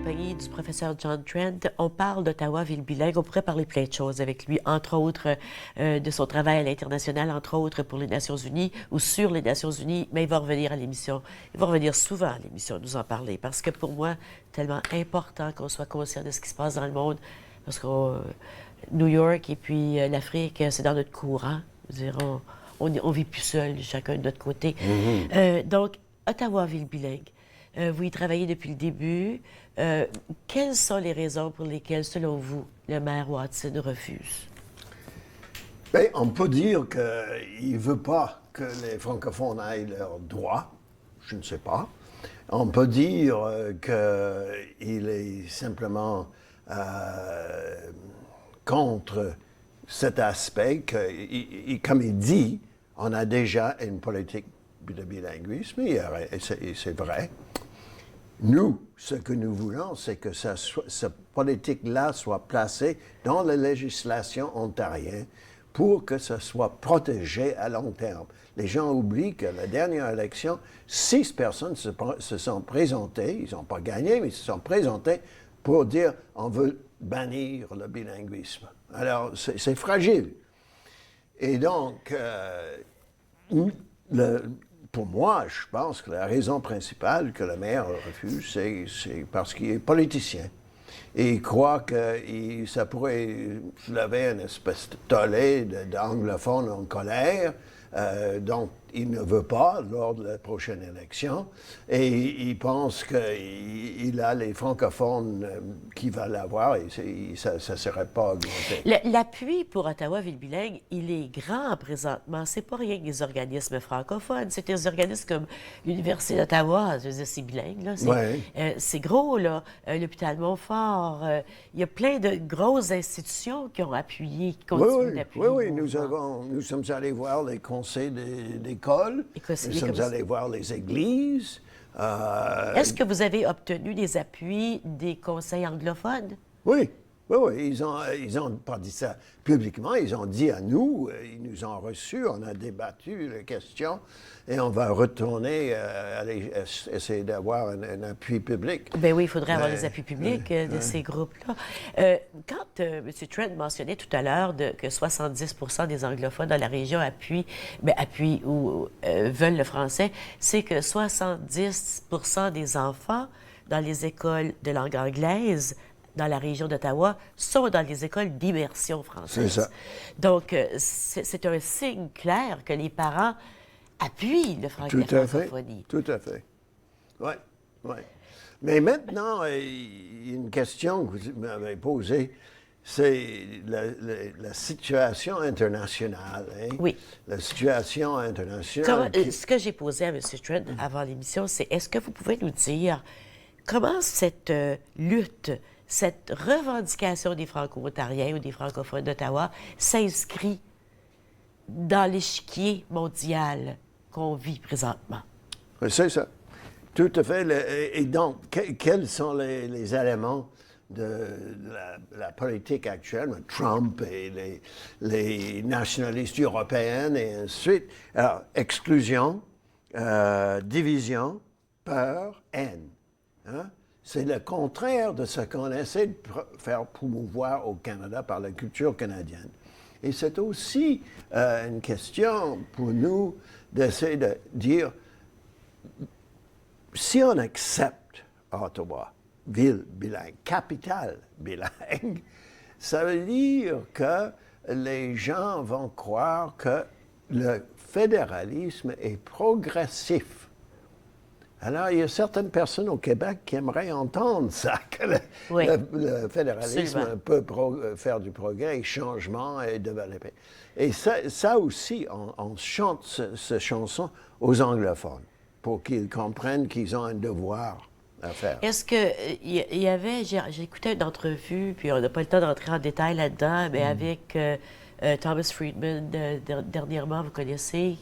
compagnie du professeur John Trent. On parle d'Ottawa, ville bilingue. On pourrait parler plein de choses avec lui, entre autres de son travail à l'international, entre autres pour les Nations unies ou sur les Nations unies, mais il va revenir à l'émission. Il va revenir souvent à l'émission nous en parler, parce que pour moi, tellement important qu'on soit conscient de ce qui se passe dans le monde, parce que New York et puis l'Afrique, c'est dans notre courant. Je veux dire, on vit plus seul, chacun de notre côté. Donc, Ottawa, ville bilingue. Vous y travaillez depuis le début. Quelles sont les raisons pour lesquelles, selon vous, le maire Watson refuse? Bien, on peut dire qu'il ne veut pas que les francophones aient leurs droits. Je ne sais pas. On peut dire qu'il est simplement contre cet aspect que, comme il dit, on a déjà une politique de bilinguisme, et c'est vrai. Nous, ce que nous voulons, c'est que cette politique-là soit placée dans la législation ontarienne pour que ce soit protégé à long terme. Les gens oublient que la dernière élection, 6 personnes se sont présentées, ils n'ont pas gagné, mais ils se sont présentées pour dire on veut bannir le bilinguisme. Alors, c'est fragile. Et donc, pour moi, je pense que la raison principale que le maire refuse, c'est parce qu'il est politicien. Et il croit que ça pourrait soulever une espèce de tollé d'anglophones en colère. Donc, il ne veut pas lors de la prochaine élection. Et il pense qu'il a les francophones qui va l'avoir et ça ne serait pas augmenté. L'appui pour Ottawa, ville bilingue, il est grand présentement. C'est pas rien que les organismes francophones. C'est des organismes comme l'Université d'Ottawa, je veux dire, c'est bilingue, là. C'est gros, là. L'hôpital Montfort. Il y a plein de grosses institutions qui ont appuyé, qui continuent d'appuyer. Oui, nous sommes allés voir les conseils d'école, nous sommes allés voir les églises. Est-ce que vous avez obtenu des appuis des conseils anglophones? Oui. Ils ont pas dit ça publiquement, ils ont dit à nous, ils nous ont reçus, on a débattu les questions et on va retourner aller essayer d'avoir un appui public. Ben oui, il faudrait avoir des appuis publics de ces groupes-là. Quand M. Trent mentionnait tout à l'heure que 70% des anglophones dans la région appuient ou veulent le français, c'est que 70% des enfants dans les écoles de langue anglaise dans la région d'Ottawa, sont dans les écoles d'immersion française. C'est ça. Donc, c'est un signe clair que les parents appuient la francophonie. Tout à fait. Oui. Mais maintenant, il y a une question que vous m'avez posée, c'est la situation internationale. Hein? Oui. La situation internationale. Ce que j'ai posé à M. Trent avant l'émission, c'est est-ce que vous pouvez nous dire comment cette lutte, cette revendication des Franco-ontariens ou des francophones d'Ottawa s'inscrit dans l'échiquier mondial qu'on vit présentement? C'est ça. Tout à fait. Et donc, quels sont les éléments de la politique actuelle, Trump et les nationalistes européens et ainsi de suite? Alors, exclusion, division, peur, haine. Hein? C'est le contraire de ce qu'on essaie de faire promouvoir au Canada par la culture canadienne. Et c'est aussi une question pour nous d'essayer de dire, si on accepte Ottawa, ville bilingue, capitale bilingue, ça veut dire que les gens vont croire que le fédéralisme est progressif. Alors, il y a certaines personnes au Québec qui aimeraient entendre ça, que le fédéralisme peut faire du progrès, changement et développer. Et ça aussi, on chante cette chanson aux anglophones pour qu'ils comprennent qu'ils ont un devoir à faire. Est-ce qu'il y avait, j'ai écouté une entrevue, puis on n'a pas le temps d'entrer en détail là-dedans, mais avec Thomas Friedman, dernièrement, vous connaissez,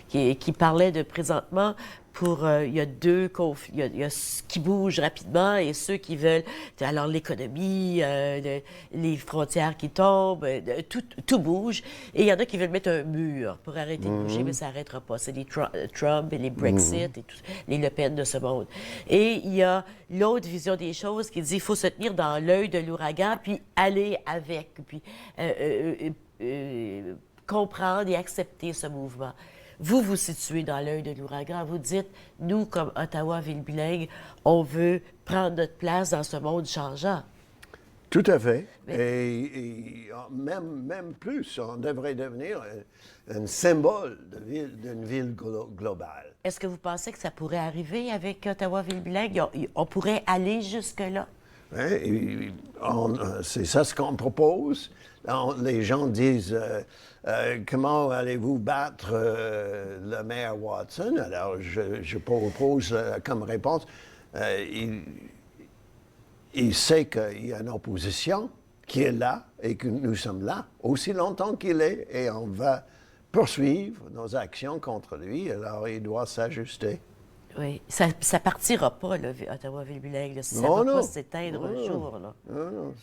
qui parlait de présentement il y a deux conflits, il y a ceux qui bougent rapidement et ceux qui veulent, alors l'économie, les frontières qui tombent, tout bouge. Et il y en a qui veulent mettre un mur pour arrêter de bouger, mais ça n'arrêtera pas. C'est les Trump et les Brexit et les Le Pen de ce monde. Et il y a l'autre vision des choses qui dit qu'il faut se tenir dans l'œil de l'ouragan, puis aller avec, puis comprendre et accepter ce mouvement. Vous vous situez dans l'œil de l'ouragan. Vous dites, nous, comme Ottawa, ville bilingue, on veut prendre notre place dans ce monde changeant. Tout à fait. Et même plus, on devrait devenir un symbole d'une ville globale. Est-ce que vous pensez que ça pourrait arriver avec Ottawa, ville bilingue? On pourrait aller jusque-là? Oui, c'est ça ce qu'on propose. Les gens disent comment allez-vous battre le maire Watson? Alors, je propose comme réponse il sait qu'il y a une opposition qui est là et que nous sommes là aussi longtemps qu'il est et on va poursuivre nos actions contre lui. Alors, il doit s'ajuster. Oui, ça ne partira pas, là, Ottawa-Ville bilingue. Ça ne va pas s'éteindre un jour. Là. Non,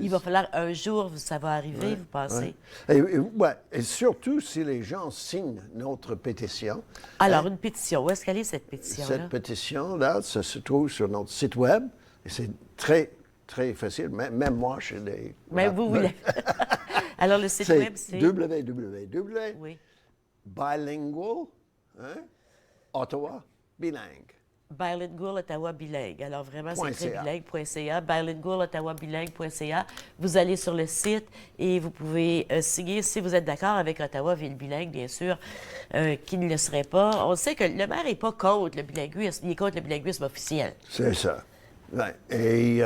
il va falloir un jour, ça va arriver, vous pensez? Et surtout si les gens signent notre pétition. Alors, une pétition, où est-ce qu'elle est, cette pétition-là? Cette pétition-là, ça se trouve sur notre site Web. Et c'est très, très facile. Même moi, je suis des... Mais vous, oui. Alors, le site Web, c'est... www.bilingual, Ottawa bilingue. Bilingual Ottawa bilingue. Alors vraiment, c'est très bilingue.ca. Bilingual Ottawa bilingue.ca. Vous allez sur le site et vous pouvez signer si vous êtes d'accord avec Ottawa ville bilingue, bien sûr, qui ne le serait pas. On sait que le maire n'est pas contre le bilinguisme, il est contre le bilinguisme officiel. C'est ça. Ouais. Mais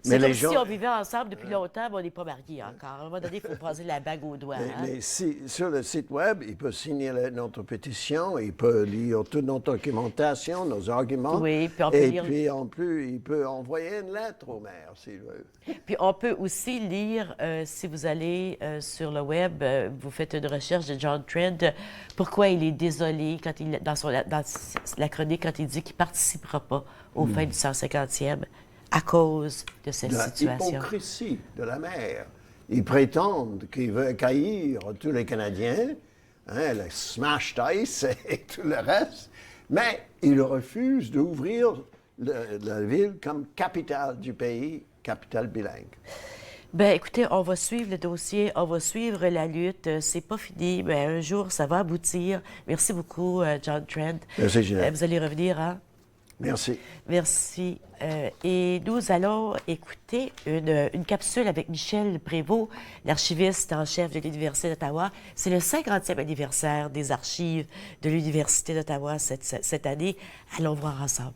c'est comme les gens... si on vivait ensemble depuis longtemps, mais on n'est pas mariés encore. À un moment donné, il faut passer la bague au doigt. Mais sur le site Web, il peut signer notre pétition, il peut lire toute notre documentation, nos arguments. Oui, puis il peut envoyer une lettre au maire, s'il veut. Puis on peut aussi lire, si vous allez sur le Web, vous faites une recherche de John Trent, pourquoi il est désolé quand dans la chronique, quand il dit qu'il ne participera pas aux fins du 150e à cause de cette situation. L'hypocrisie de la maire. Ils prétendent qu'il veut accueillir tous les Canadiens, le smash ice et tout le reste, mais il refuse d'ouvrir la ville comme capitale du pays, capitale bilingue. Bien, écoutez, on va suivre le dossier, on va suivre la lutte. C'est pas fini, mais un jour, ça va aboutir. Merci beaucoup, John Trent. Merci, Ginette. Vous allez revenir, hein? Merci. Merci. Et nous allons écouter une capsule avec Michel Prévost, l'archiviste en chef de l'Université d'Ottawa. C'est le 50e anniversaire des archives de l'Université d'Ottawa cette année. Allons voir ensemble.